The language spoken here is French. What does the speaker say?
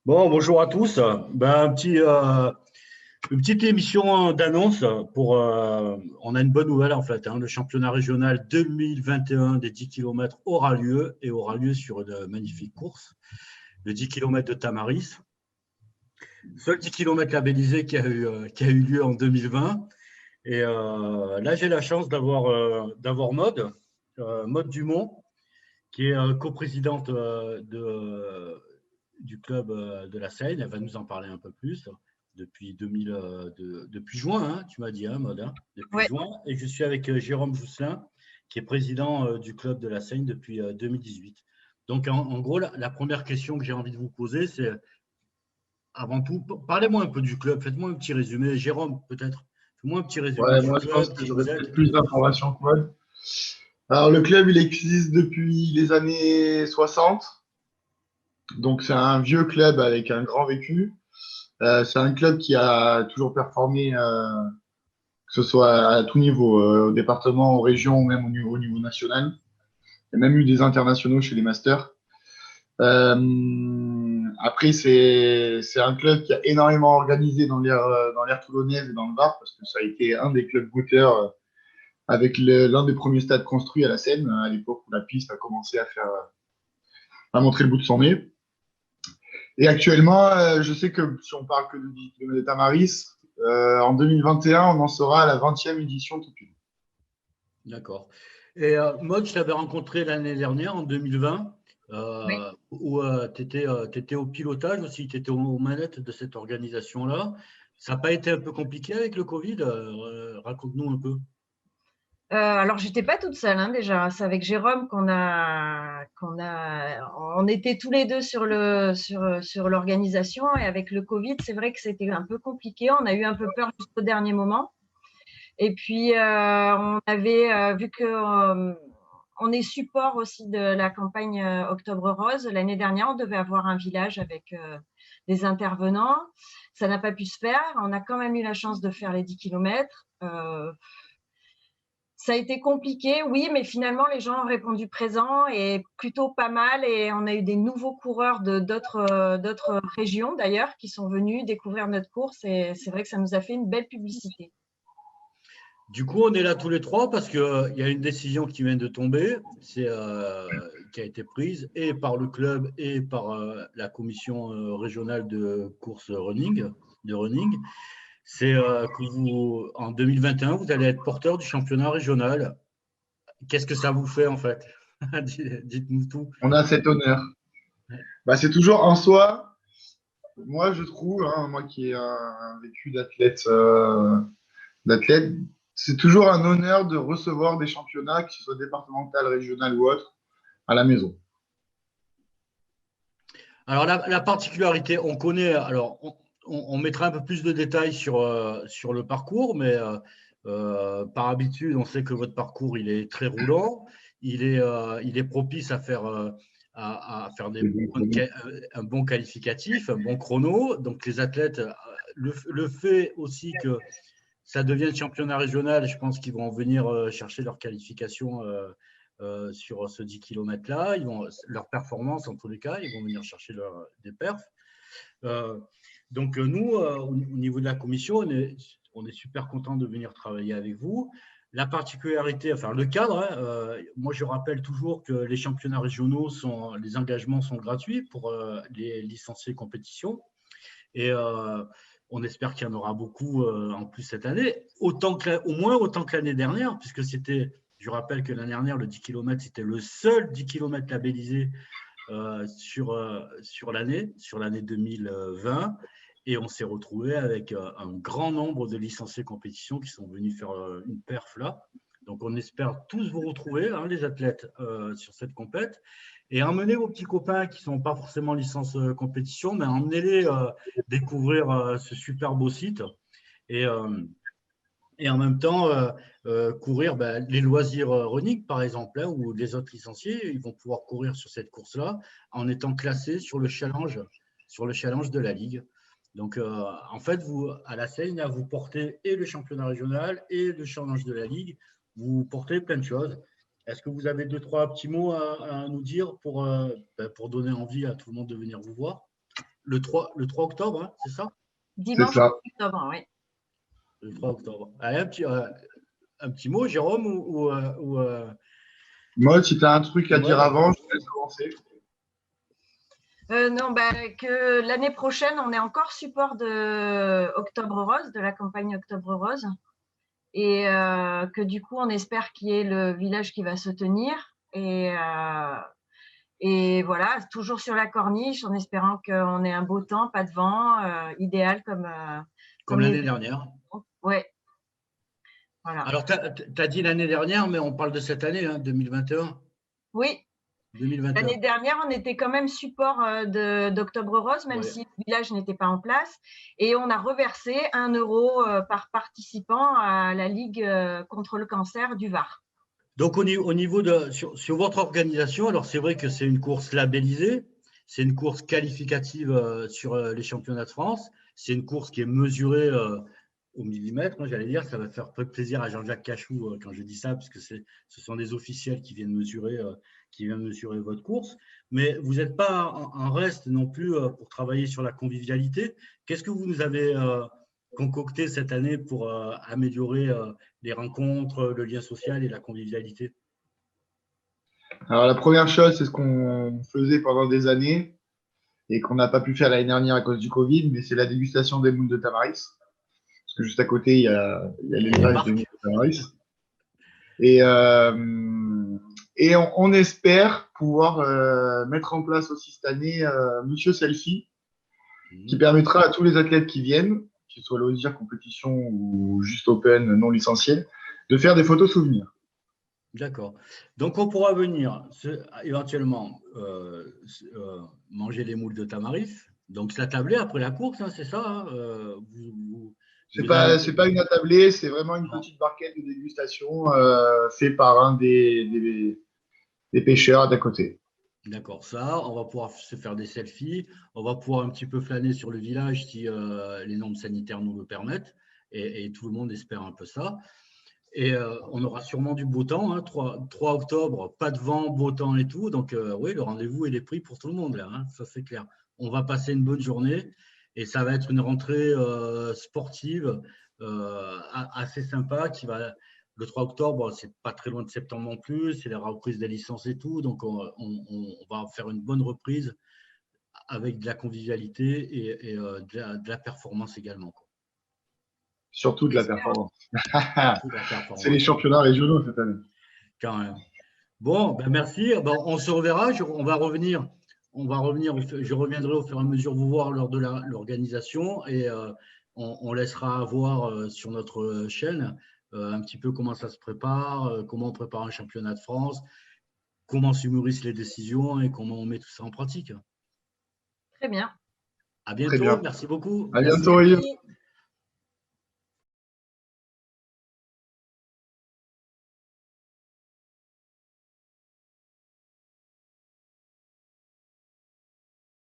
Bon, bonjour à tous. Une petite émission d'annonce on a une bonne nouvelle en fait, hein. Le championnat régional 2021 des 10 kilomètres aura lieu sur une magnifique course, le 10 kilomètres de Tamaris. Seul 10 kilomètres labellisé qui a eu lieu en 2020. Et là, j'ai la chance d'avoir Maude Dumont, qui est coprésidente du club de la Seine. Elle va nous en parler un peu plus depuis juin, hein, tu m'as dit, hein, Maud, hein, depuis Ouais. juin. Et je suis avec Jérôme Jousselin, qui est président du club de la Seine depuis 2018. Donc, en gros, la première question que j'ai envie de vous poser, c'est avant tout, parlez-moi un peu du club, faites-moi un petit résumé. Jérôme, peut-être, fais-moi un petit résumé Ouais, du moi je pense club, que qui j'aurais vous êtes peut-être et plus tout. d'informations que moi. Alors le club, il existe depuis les années 60. Donc c'est un vieux club avec un grand vécu. C'est un club qui a toujours performé, que ce soit à tout niveau, au département, aux régions, ou même au niveau national. Il y a même eu des internationaux chez les Masters. Après, c'est un club qui a énormément organisé dans l'ère toulonnaise et dans le Var, parce que ça a été un des clubs moteurs avec l'un des premiers stades construits à la Seine, à l'époque où la piste a commencé à montrer le bout de son nez. Et actuellement, je sais que si on parle que de 10 km de Tamaris, en 2021, on en sera à la 20e édition tout pile. D'accord. Et Maud, je t'avais rencontré l'année dernière, en 2020, Oui. où tu étais au pilotage aussi, tu étais aux manettes de cette organisation-là. Ça n'a pas été un peu compliqué avec le Covid? Raconte-nous un peu. Alors, j'étais pas toute seule, hein, déjà. C'est avec Jérôme on était tous les deux sur l'organisation. Et avec le Covid, c'est vrai que c'était un peu compliqué. On a eu un peu peur jusqu'au dernier moment. Et puis, on avait vu que on est support aussi de la campagne Octobre Rose. L'année dernière, on devait avoir un village avec des intervenants. Ça n'a pas pu se faire. On a quand même eu la chance de faire les 10 kilomètres. Ça a été compliqué, oui, mais finalement, les gens ont répondu présent et plutôt pas mal. Et on a eu des nouveaux coureurs de d'autres régions, d'ailleurs, qui sont venus découvrir notre course. Et c'est vrai que ça nous a fait une belle publicité. Du coup, on est là tous les trois parce qu'il y a une décision qui vient de tomber, qui a été prise et par le club et par la commission régionale de course running. C'est que en 2021, vous allez être porteur du championnat régional. Qu'est-ce que ça vous fait en fait? Dites-nous tout. On a cet honneur. Bah, c'est toujours en soi, moi je trouve, hein, moi qui ai un vécu d'athlète, c'est toujours un honneur de recevoir des championnats, que ce soit départemental, régional ou autre, à la maison. Alors la particularité, on connaît, alors on mettra un peu plus de détails sur le parcours, mais par habitude, on sait que votre parcours, il est très roulant, il est propice à faire un bon qualificatif, un bon chrono. Donc les athlètes, le fait aussi que ça devienne championnat régional, je pense qu'ils vont venir chercher leur qualification sur ce 10 km-là. Leur performance, en tous les cas, ils vont venir chercher des perfs. Donc, nous, au niveau de la commission, on est super content de venir travailler avec vous. La particularité, enfin le cadre, hein, moi je rappelle toujours que les championnats régionaux, les engagements sont gratuits pour les licenciés compétition. Et on espère qu'il y en aura beaucoup en plus cette année, au moins autant que l'année dernière, puisque je rappelle que l'année dernière, le 10 km, c'était le seul 10 km labellisé sur l'année 2020. Et on s'est retrouvé avec un grand nombre de licenciés compétition qui sont venus faire une perf là. Donc, on espère tous vous retrouver, hein, les athlètes, sur cette compète. Et emmenez vos petits copains qui ne sont pas forcément licence compétition, mais emmenez-les découvrir ce super beau site. Et, et en même temps, courir les loisirs running, par exemple, hein, ou les autres licenciés, ils vont pouvoir courir sur cette course-là en étant classés sur le challenge de la Ligue. Donc, en fait, vous, à la Seine, vous portez et le championnat régional et le challenge de la Ligue. Vous portez plein de choses. Est-ce que vous avez deux, trois petits mots à nous dire pour donner envie à tout le monde de venir vous voir? le 3 octobre, hein, c'est ça? Dimanche ça. octobre, oui. Le 3 octobre. Allez, un petit mot, Jérôme, Moi, si tu as un truc à dire ouais. avant, je te laisse commencer. Non, que l'année prochaine, on est encore support de Octobre Rose, de la campagne Octobre Rose. Et que du coup, on espère qu'il y ait le village qui va se tenir. Et voilà, toujours sur la corniche, en espérant qu'on ait un beau temps, pas de vent, idéal Comme les l'année dernière. Ouais. Voilà. Alors, tu as dit l'année dernière, mais on parle de cette année, hein, 2021. Oui. 2021. L'année dernière, on était quand même support d'Octobre Rose, même Ouais. si le village n'était pas en place. Et on a reversé 1 euro par participant à la Ligue contre le cancer du Var. Donc, au niveau de sur votre organisation, alors c'est vrai que c'est une course labellisée, c'est une course qualificative sur les championnats de France, c'est une course qui est mesurée au millimètre, hein, j'allais dire, ça va faire plaisir à Jean-Jacques Cachou quand je dis ça, parce que ce sont des officiels qui viennent mesurer votre course. Mais vous n'êtes pas en reste non plus pour travailler sur la convivialité. Qu'est-ce que vous nous avez concocté cette année pour améliorer les rencontres, le lien social et la convivialité? Alors, la première chose, c'est ce qu'on faisait pendant des années et qu'on n'a pas pu faire l'année dernière à cause du Covid, mais c'est la dégustation des moules de Tamaris. Parce que juste à côté, il y a l'élevage de moules de Tamaris. Et on espère pouvoir mettre en place aussi cette année Monsieur Selfie, qui permettra à tous les athlètes qui viennent, qu'ils soient loisirs, compétition ou juste open non licenciés, de faire des photos souvenirs. D'accord. Donc, on pourra venir éventuellement manger les moules de Tamarif. Donc, se la tabler après la course, hein, c'est ça, hein, C'est pas une attablée, c'est vraiment une petite barquette de dégustation faite par un des pêcheurs d'à côté. D'accord, ça, on va pouvoir se faire des selfies, on va pouvoir un petit peu flâner sur le village si les normes sanitaires nous le permettent, et tout le monde espère un peu ça. Et on aura sûrement du beau temps, hein, 3 octobre, pas de vent, beau temps et tout. Donc, oui, le rendez-vous il est pris pour tout le monde, là, hein, ça c'est clair. On va passer une bonne journée et ça va être une rentrée sportive assez sympa le 3 octobre, c'est pas très loin de septembre non plus, c'est la reprise des licences et tout. Donc, on va faire une bonne reprise avec de la convivialité et de la performance également, quoi. Surtout de la performance. C'est les championnats régionaux cette année. Quand même. Bon, ben merci. Ben, on se reverra. On va revenir. Je reviendrai au fur et à mesure vous voir lors de l'organisation et on laissera voir sur notre chaîne un petit peu comment ça se prépare, comment on prépare un championnat de France, comment se mûrissent les décisions et comment on met tout ça en pratique. Très bien. À bientôt. Très bien. Merci beaucoup. À Merci. bientôt, Yves.